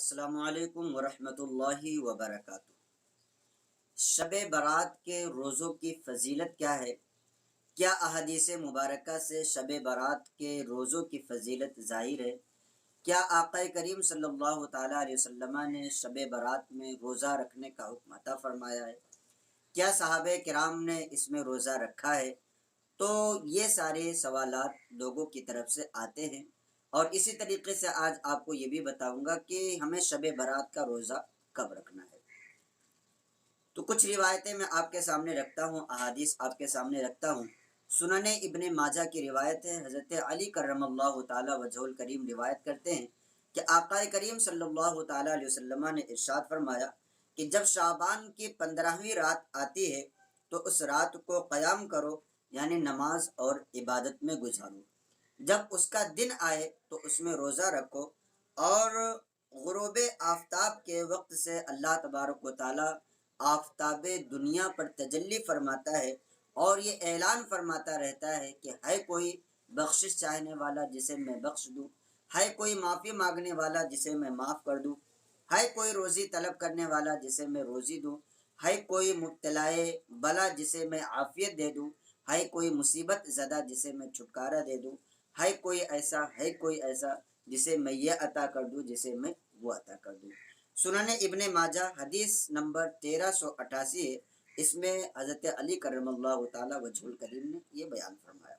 السلام علیکم ورحمۃ اللہ وبرکاتہ۔ شب برات کے روزوں کی فضیلت کیا ہے؟ کیا احادیث مبارکہ سے شب برات کے روزوں کی فضیلت ظاہر ہے؟ کیا آقا کریم صلی اللہ تعالیٰ علیہ وسلم نے شب برات میں روزہ رکھنے کا حکم عطا فرمایا ہے؟ کیا صحابہ کرام نے اس میں روزہ رکھا ہے؟ تو یہ سارے سوالات لوگوں کی طرف سے آتے ہیں، اور اسی طریقے سے آج آپ کو یہ بھی بتاؤں گا کہ ہمیں شب برات کا روزہ کب رکھنا ہے۔ تو کچھ روایتیں میں آپ کے سامنے رکھتا ہوں، احادیث آپ کے سامنے رکھتا ہوں۔ سنن ابن ماجہ کی روایت ہے، حضرت علی کرم اللہ تعالی وجہ الکریم روایت کرتے ہیں کہ آقا کریم صلی اللہ تعالی علیہ وسلم نے ارشاد فرمایا کہ جب شعبان کی 15ویں رات آتی ہے تو اس رات کو قیام کرو، یعنی نماز اور عبادت میں گزارو۔ جب اس کا دن آئے تو اس میں روزہ رکھو، اور غروب آفتاب کے وقت سے اللہ تبارک و تعالی آفتاب دنیا پر تجلی فرماتا ہے اور یہ اعلان فرماتا رہتا ہے کہ ہے کوئی بخشش چاہنے والا جسے میں بخش دوں، ہے کوئی معافی مانگنے والا جسے میں معاف کر دوں، ہے کوئی روزی طلب کرنے والا جسے میں روزی دوں، ہے کوئی مبتلائے بلا جسے میں عافیت دے دوں، ہے کوئی مصیبت زدہ جسے میں چھٹکارا دے دوں، ہے کوئی ایسا جسے میں یہ عطا کر دوں جسے میں وہ عطا کر دوں۔ سنن ابن ماجہ حدیث نمبر 1388 ہے، اس میں حضرت علی کرم اللہ تعالی وجہ الکریم نے یہ بیان فرمایا۔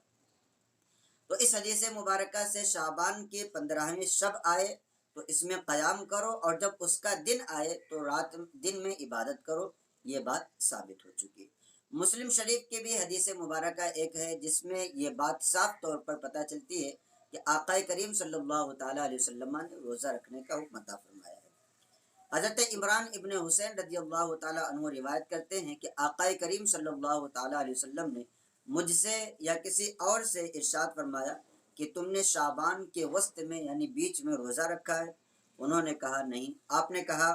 تو اس حدیث مبارکہ سے شعبان کی 15ویں شب آئے تو اس میں قیام کرو، اور جب اس کا دن آئے تو دن میں عبادت کرو، یہ بات ثابت ہو چکی۔ مسلم شریف کی بھی حدیث مبارکہ ایک ہے جس میں یہ بات صاف طور پر پتہ چلتی ہے کہ آقا کریم صلی اللہ تعالیٰ علیہ وسلم نے روزہ رکھنے کا حکم عطا فرمایا ہے۔ حضرت عمران ابن حسین رضی اللہ تعالیٰ عنہ روایت کرتے ہیں کہ آقا کریم صلی اللہ تعالیٰ علیہ وسلم نے مجھ سے یا کسی اور سے ارشاد فرمایا کہ تم نے شعبان کے وسط میں یعنی بیچ میں روزہ رکھا ہے؟ انہوں نے کہا نہیں۔ آپ نے کہا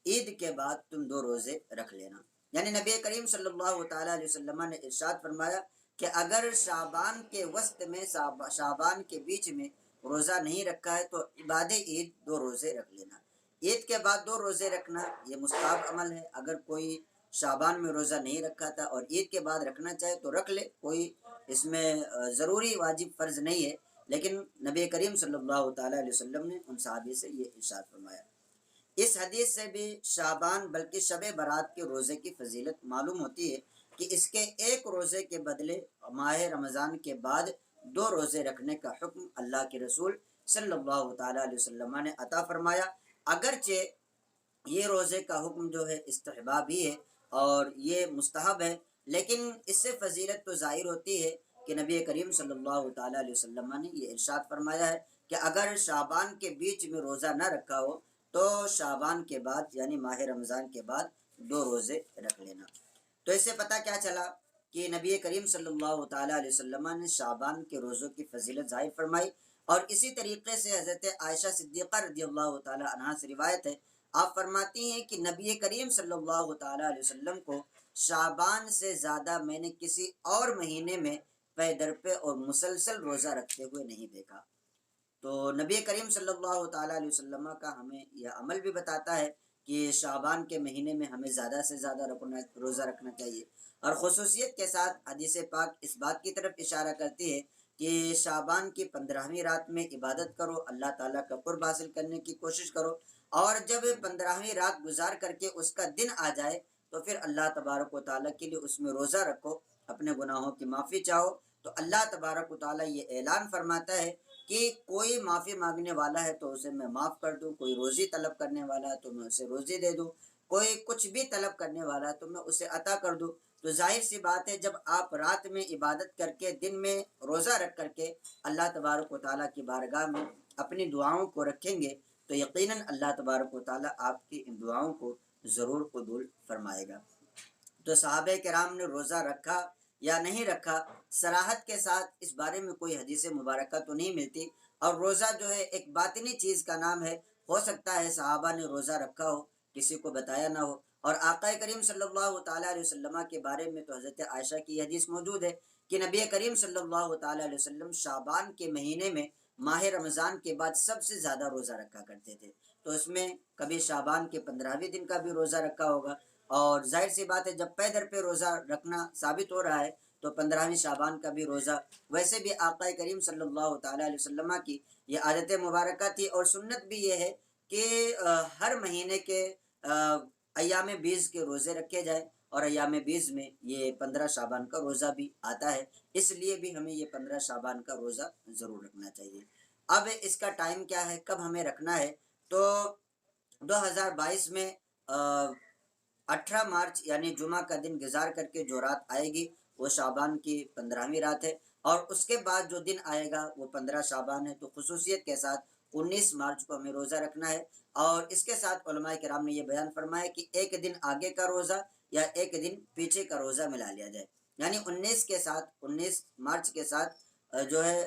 عید کے بعد تم 2 روزے رکھ لینا، یعنی نبی کریم صلی اللہ تعالیٰ علیہ وسلم نے ارشاد فرمایا کہ اگر شعبان کے وسط میں شعبان کے بیچ میں روزہ نہیں رکھا ہے تو بعد عید 2 روزے رکھ لینا۔ عید کے بعد 2 روزے رکھنا یہ مستحب عمل ہے، اگر کوئی شعبان میں روزہ نہیں رکھا تھا اور عید کے بعد رکھنا چاہے تو رکھ لے، کوئی اس میں ضروری واجب فرض نہیں ہے، لیکن نبی کریم صلی اللہ تعالیٰ علیہ وسلم نے ان صحابی سے یہ ارشاد فرمایا۔ اس حدیث سے بھی شعبان بلکہ شب برات کے روزے کی فضیلت معلوم ہوتی ہے کہ اس کے ایک روزے کے بدلے ماہ رمضان کے بعد 2 روزے رکھنے کا حکم اللہ کے رسول صلی اللہ تعالیٰ علیہ وسلم نے عطا فرمایا۔ اگرچہ یہ روزے کا حکم جو ہے استحباب ہی ہے اور یہ مستحب ہے، لیکن اس سے فضیلت تو ظاہر ہوتی ہے کہ نبی کریم صلی اللہ تعالیٰ علیہ وسلم نے یہ ارشاد فرمایا ہے کہ اگر شعبان کے بیچ میں روزہ نہ رکھا ہو تو شعبان کے بعد یعنی ماہ رمضان کے بعد 2 روزے رکھ لینا۔ تو اس سے پتہ کیا چلا کہ نبی کریم صلی اللہ تعالیٰ علیہ وسلم نے شعبان کے روزوں کی فضیلت ظاہر فرمائی، اور اسی طریقے سے حضرت عائشہ صدیقہ رضی اللہ تعالیٰ عنہا سے روایت ہے، آپ فرماتی ہیں کہ نبی کریم صلی اللہ تعالیٰ علیہ وسلم کو شعبان سے زیادہ میں نے کسی اور مہینے میں پے در پہ اور مسلسل روزہ رکھتے ہوئے نہیں دیکھا۔ تو نبی کریم صلی اللہ تعالیٰ علیہ وسلم کا ہمیں یہ عمل بھی بتاتا ہے کہ شعبان کے مہینے میں ہمیں زیادہ سے زیادہ روزہ رکھنا چاہیے، اور خصوصیت کے ساتھ حدیث پاک اس بات کی طرف اشارہ کرتی ہے کہ شعبان کی 15ویں رات میں عبادت کرو، اللہ تعالیٰ کا قرب حاصل کرنے کی کوشش کرو، اور جب 15ویں رات گزار کر کے اس کا دن آ جائے تو پھر اللہ تبارک و تعالیٰ کے لیے اس میں روزہ رکھو، اپنے گناہوں کی معافی چاہو۔ تو اللہ تبارک و تعالیٰ یہ اعلان فرماتا ہے کہ کوئی معافی مانگنے والا ہے تو اسے میں معاف کر دوں، کوئی روزی طلب کرنے والا ہے تو میں اسے روزی دے دوں، کوئی کچھ بھی طلب کرنے والا ہے تو میں اسے عطا کر دوں۔ تو ظاہر سی بات ہے جب آپ رات میں عبادت کر کے دن میں روزہ رکھ کر کے اللہ تبارک و تعالیٰ کی بارگاہ میں اپنی دعاؤں کو رکھیں گے تو یقیناً اللہ تبارک و تعالیٰ آپ کی ان دعاؤں کو ضرور قبول فرمائے گا۔ تو صحابہ کرام نے روزہ رکھا یا نہیں رکھا، صراحت کے ساتھ اس بارے میں کوئی حدیث مبارکہ تو نہیں ملتی، اور روزہ جو ہے ایک باطنی چیز کا نام ہے، ہو سکتا ہے صحابہ نے روزہ رکھا ہو کسی کو بتایا نہ ہو۔ اور آقا کریم صلی اللہ تعالیٰ علیہ وسلم کے بارے میں تو حضرت عائشہ کی حدیث موجود ہے کہ نبی کریم صلی اللہ تعالیٰ علیہ وسلم شعبان کے مہینے میں ماہ رمضان کے بعد سب سے زیادہ روزہ رکھا کرتے تھے، تو اس میں کبھی شعبان کے 15ویں دن کا بھی روزہ رکھا ہوگا، اور ظاہر سی بات ہے جب پے در پہ روزہ رکھنا ثابت ہو رہا ہے تو 15ویں شعبان کا بھی روزہ، ویسے بھی آقا کریم صلی اللہ تعالیٰ علیہ وسلم کی یہ عادت مبارکہ تھی، اور سنت بھی یہ ہے کہ ہر مہینے کے ایام بیز کے روزے رکھے جائیں، اور ایام بیز میں یہ 15 شعبان کا روزہ بھی آتا ہے، اس لیے بھی ہمیں یہ 15 شعبان کا روزہ ضرور رکھنا چاہیے۔ اب اس کا ٹائم کیا ہے، کب ہمیں رکھنا ہے؟ تو 2022 میں 18 مارچ یعنی جمعہ کا دن گزار کر کے جو رات آئے گی وہ شعبان کی 15ویں رات ہے، اور اس کے بعد جو دن آئے گا وہ 15 شعبان ہے، تو خصوصیت کے ساتھ 19 مارچ کو ہمیں روزہ رکھنا ہے، اور اس کے ساتھ علماء کرام نے یہ بیان فرمایا کہ ایک دن آگے کا روزہ یا ایک دن پیچھے کا روزہ ملا لیا جائے، یعنی 19 مارچ کے ساتھ جو ہے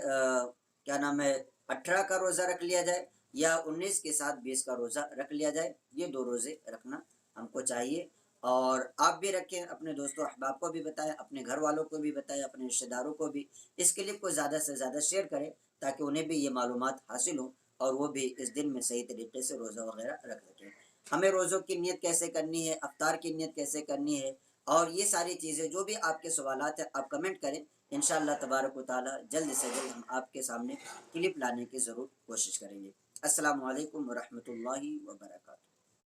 کیا نام ہے 18 کا روزہ رکھ لیا جائے، یا 19 کے ساتھ 20 کا روزہ رکھ لیا جائے، یہ 2 روزے رکھنا ہم کو چاہیے، اور آپ بھی رکھیں، اپنے دوستوں احباب کو بھی بتائیں، اپنے گھر والوں کو بھی بتائیں، اپنے رشتہ داروں کو بھی اس کلپ کو زیادہ سے زیادہ شیئر کریں تاکہ انہیں بھی یہ معلومات حاصل ہوں اور وہ بھی اس دن میں صحیح طریقے سے روزہ وغیرہ رکھ سکیں۔ ہمیں روزوں کی نیت کیسے کرنی ہے، افطار کی نیت کیسے کرنی ہے، اور یہ ساری چیزیں جو بھی آپ کے سوالات ہیں آپ کمنٹ کریں، انشاءاللہ تبارک و تعالی جلد سے جلد ہم آپ کے سامنے کلپ لانے کی ضرور کوشش کریں گے۔ السلام علیکم ورحمۃ اللہ وبرکاتہ۔